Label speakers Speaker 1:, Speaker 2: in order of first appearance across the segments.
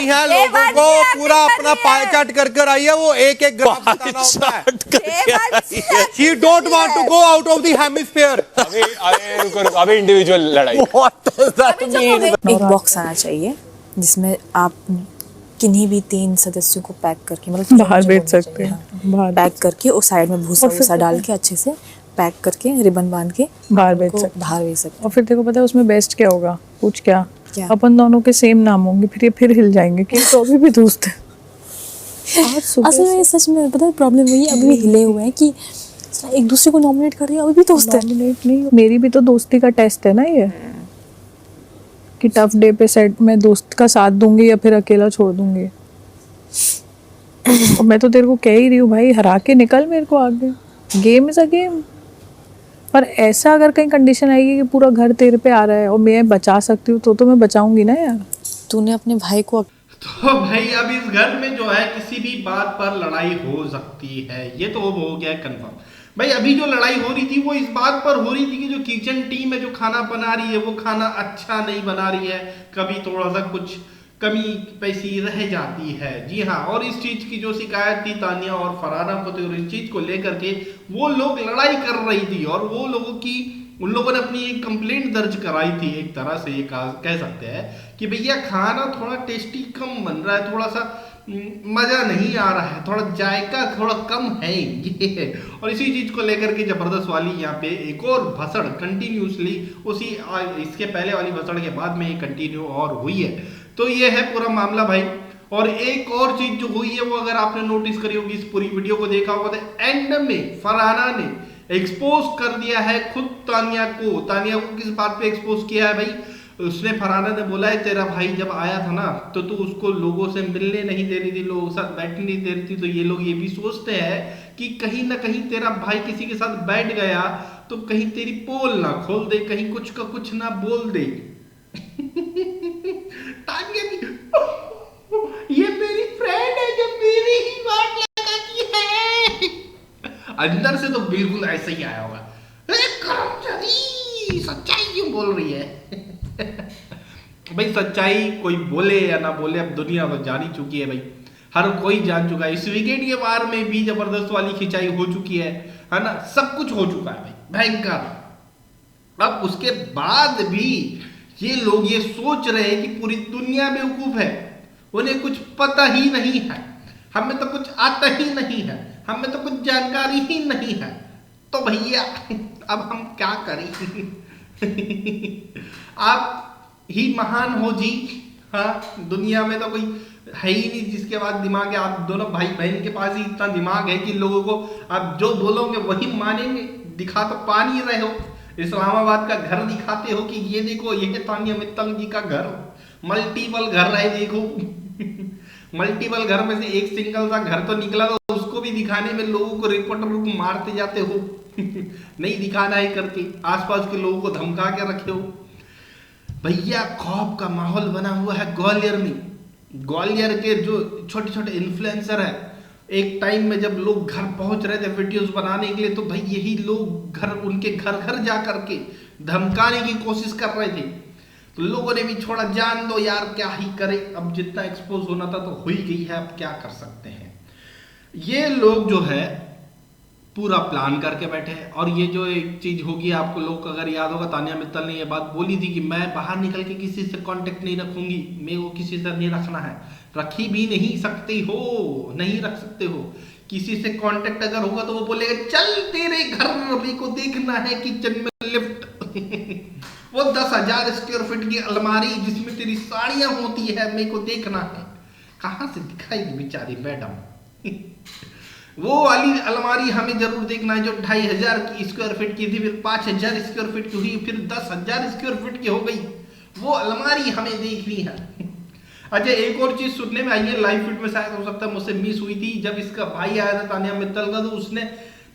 Speaker 1: नहीं है, लोगों को पूरा अपना पाई चार्ट कर आई है, वो एक एक ग्राफ बताना होता है। She don't want to go out of the hemisphere.
Speaker 2: अभी इंडिविजुअल लड़ाई।
Speaker 3: एक बॉक्स आना चाहिए जिसमें आप किन्हीं भी 3 सदस्यों को पैक करके, मतलब
Speaker 4: बाहर बेच सकते हैं, बाहर
Speaker 3: पैक करके उस साइड में भूसा डाल के अच्छे से पैक करके रिबन बांध के
Speaker 4: बाहर बेच सकते। और फिर देखो पता है उसमें बेस्ट क्या होगा, कुछ क्या अपन दोनों के सेम नाम होंगे, फिर ये फिर हिल जाएंगे कि तो अभी भी दोस्त है।
Speaker 3: असल में सच में पता है प्रॉब्लम वही अभी भी हिले हुए हैं कि एक दूसरे को नॉमिनेट कर दिया, अभी भी दोस्त है।
Speaker 4: नॉमिनेट नहीं, मेरी भी तो दोस्ती का टेस्ट है ना ये, कि टफ डे पे सेट में दोस्त का साथ दूंगी या फिर अकेला छोड़ दूंगी। और मैं तो तेरे को कह ही रही हूँ भाई, हरा के निकल मेरे को आगे, गेम इज अ गेम। पर ऐसा अगर कहीं कंडीशन आएगी कि पूरा घर तेरे पे आ रहा है और मैं बचा सकती हूँ तो मैं बचाऊंगी ना यार।
Speaker 3: तूने अपने भाई को
Speaker 5: तो भाई अब इस घर में जो है किसी भी बात पर लड़ाई हो सकती है, ये तो अब हो गया कंफर्म। भाई अभी जो लड़ाई हो रही थी वो इस बात पर हो रही थी कि जो किचन टीम है जो खाना बना रही है वो खाना अच्छा नहीं बना रही है, कभी थोड़ा सा कुछ कमी पैसी रह जाती है। जी हाँ, और इस चीज की जो शिकायत थी तानिया और फरहाना को थी, और इस चीज को लेकर के वो लोग लड़ाई कर रही थी और वो लोगों की उन लोगों ने अपनी एक कंप्लेंट दर्ज कराई थी। एक तरह से ये कह सकते हैं कि भैया खाना थोड़ा टेस्टी कम बन रहा है, थोड़ा सा मजा नहीं आ रहा है, थोड़ा जायका थोड़ा कम है ये। और इसी चीज को लेकर के जबरदस्त वाली यहाँ पे एक और भसड़ कंटिन्यूसली उसी इसके पहले वाली भसड़ के बाद में ये कंटिन्यू और हुई है। तो ये है पूरा मामला भाई। और एक और चीज जो हुई है वो अगर आपने नोटिस करी होगी, इस पूरी वीडियो को देखा होगा, तो एंड में फरहाना ने एक्सपोज कर दिया है खुद तानिया को। तानिया को किस बात पे एक्सपोज किया है भाई? उसने फरहाना ने बोला है तेरा भाई जब आया था ना तो तू उसको लोगों से मिलने नहीं दे रही थी, लोगों के साथ बैठने नहीं दे रही थी, तो ये लोग ये भी सोचते हैं कि कहीं ना कहीं तेरा भाई किसी के साथ बैठ गया तो कहीं तेरी पोल ना खोल दे, कहीं कुछ का कुछ ना बोल दे। तानिया ये मेरी फ्रेंड है जो मेरी ही बात लगाती है। अंदर से तो बिल्कुल ऐसा ही आया होगा, कर्मचारी सच्चाई क्यों बोल रही है? भाई सच्चाई कोई बोले या ना बोले अब दुनिया तो जान ही चुकी है भाई, हर कोई जान चुका है। इस विकेट के बार में भी जबरदस्त वाली खिंचाई हो चुकी है ना, सब कुछ हो चुका है भाई भयंकर। अब उसके बाद भी ये लोग ये सोच रहे हैं कि पूरी दुनिया बेवकूफ है, उन्हें कुछ पता ही नहीं है, हमें तो कुछ आता ही नहीं है, हमें तो कुछ जानकारी ही नहीं है। तो भैया अब हम क्या करें? आप ही महान हो जी। हाँ, दुनिया में तो कोई है ही नहीं जिसके पास दिमाग है। आप दोनों भाई बहन के पास ही इतना दिमाग है कि लोगों को आप जो बोलोगे वही मानेंगे। दिखा तो पा नहीं रहे हो, इस्लामाबाद का घर दिखाते हो कि ये देखो ये है तानिया मित्तल जी का घर, मल्टीपल घर है देखो। मल्टीपल घर में से एक सिंगल सा घर तो निकला, तो उसको भी दिखाने में लोगों को रिपोर्टर को मारते जाते हो। नहीं दिखाना है करके आसपास के लोगों को धमका के रखे हो। भैया खौफ का माहौल बना हुआ है ग्वालियर में। ग्वालियर के जो छोटे छोटे इन्फ्लुएंसर है, एक टाइम में जब लोग घर पहुंच रहे थे वीडियोस बनाने के लिए, तो भाई यही लोग घर उनके घर घर जा करके धमकाने की कोशिश कर रहे थे। तो लोगों ने भी छोड़ा जान दो यार, क्या ही करे, अब जितना एक्सपोज होना था तो हो ही गई है, अब क्या कर सकते हैं। ये लोग जो है पूरा प्लान करके बैठे हैं। और ये जो एक चीज होगी, आपको लोग अगर याद होगा, तानिया मित्तल ने ये बात बोली थी कि मैं बाहर निकल के किसी से कांटेक्ट नहीं रखूंगी, मेरे को किसी से नहीं रखना है। रखी भी नहीं सकती हो, नहीं रख सकते हो। किसी से कांटेक्ट अगर होगा तो वो बोलेगा चल तेरे घर मेरे को देखना है, किचन में लिफ्ट वो 10,000 स्क्वायर फीट की अलमारी जिसमें तेरी साड़ियां होती है, मेरे को देखना है। कहां से दिखाएगी बेचारी मैडम? वो वाली अलमारी हमें जरूर देखना है जो 2,500 स्क्वायर फीट की थी, फिर 5,000 स्क्वायर फीट की हुई, फिर 10,000 स्क्वायर फीट की हो गई। वो अलमारी हमें देखनी है। अच्छा, एक और चीज सुनने में आई है, लाइव फीड में शायद हो सकता है मुझसे मिस हुई थी, जब इसका भाई आया था तानिया मित्तल का, तो उसने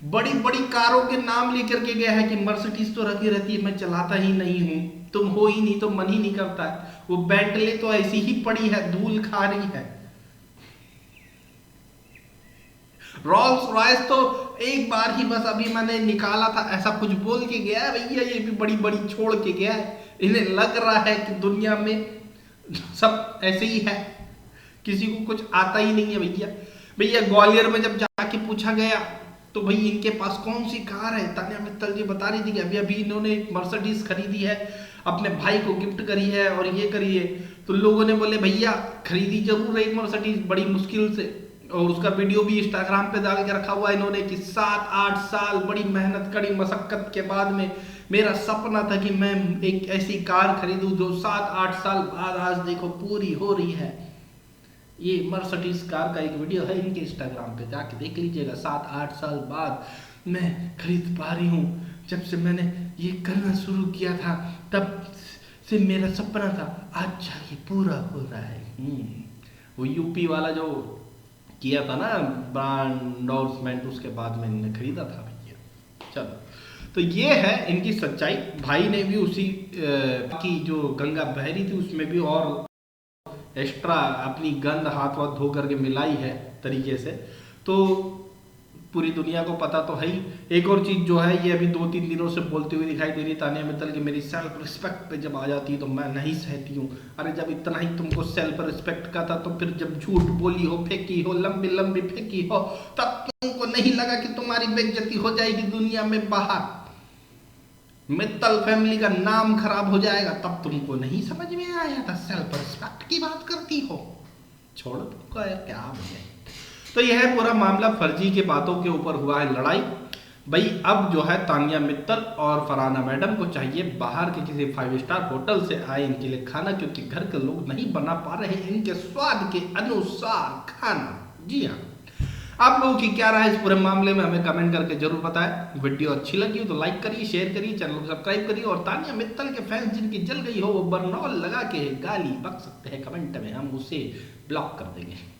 Speaker 5: बड़ी बड़ी कारों के नाम लेकर के गया है कि मर्सिडीज तो रखी रहती है, मैं चलाता ही नहीं हूं, तुम हो ही नहीं तो मन ही नहीं करता है। वो बेंटले तो ऐसी ही पड़ी है, धूल खा रही है। रोल्स रॉयस तो एक बार ही बस अभी मैंने निकाला था, ऐसा कुछ बोल के गया है भैया, ये भी बड़ी बड़ी छोड़ के गया है। इन्हें लग रहा है कि दुनिया में सब ऐसे ही है। किसी को कुछ आता ही नहीं है भैया ग्वालियर में जब जाके पूछा गया तो भाई इनके पास कौन सी कार है, तान्या मित्तल जी बता रही थी कि अभी इन्होंने एक मर्सिडीज खरीदी है, अपने भाई को गिफ्ट करी है और ये करी है। तो लोगों ने बोले भैया खरीदी जरूर है एक मर्सिडीज बड़ी मुश्किल से, और उसका वीडियो भी इंस्टाग्राम पे डाल के रखा हुआ है इन्होंने कि 7-8 साल बड़ी मेहनत कड़ी मशक्कत के बाद में मेरा सपना था कि मैं एक ऐसी कार खरीदूं जो 7-8 साल बाद आज देखो पूरी हो रही है। ये मर्सिडीज कार का एक वीडियो है इनके इंस्टाग्राम पे, जाके देख लीजिएगा। 7-8 साल बाद मैं खरीद पा रही हूँ, जब से मैंने ये करना शुरू किया था तब से मेरा सपना था, आज जाके पूरा हो रहा है। वो यूपी वाला जो किया था ना ब्रांड एंडोर्समेंट, उसके बाद में इन्होंने खरीदा था भैया। चलो तो ये है इनकी सच्चाई। भाई ने भी उसी की जो गंगा बह रही थी उसमें भी और एक्स्ट्रा अपनी गंद हाथ वाथ धो करके मिलाई है तरीके से, तो पूरी दुनिया को पता तो है ही। एक और चीज जो है ये अभी 2-3 दिनों से बोलती हुई दिखाई दे रही तान्या मित्तल की मेरी सेल्फ रिस्पेक्ट पे जब आ जाती है तो मैं नहीं सहती हूँ। अरे जब इतना ही तुमको सेल्फ रिस्पेक्ट का था तो फिर जब झूठ बोली हो, फेंकी हो, लंबी लंबी फेंकी हो, तब तुमको नहीं लगा कि तुम्हारी बेइज्जती हो जाएगी दुनिया में बाहर, मित्तल फैमिली का नाम खराब हो जाएगा, तब तुमको नहीं समझ में आया था सेल्फ रिस्पेक्ट की बात करती हो। छोड़ो तुमको क्या बोले। तो यह पूरा मामला फर्जी के बातों के ऊपर हुआ है लड़ाई। भाई अब जो है तान्या मित्तल और फरहाना मैडम को चाहिए बाहर के किसी 5 स्टार होटल से आए इनके लिए खाना, क्योंकि घर के लोग नहीं बना पा रहे इनके स्वाद के अनुसार खाना। जी हाँ, आप लोगों की क्या राय इस पूरे मामले में हमें कमेंट करके जरूर बताएं। वीडियो अच्छी लगी हो तो लाइक करिए, शेयर करिए, चैनल को सब्सक्राइब करिए, और तान्या मित्तल के फैंस जिनकी जल गई हो वो बर्नॉल लगा के गाली बक सकते हैं कमेंट में, हम उसे ब्लॉक कर देंगे।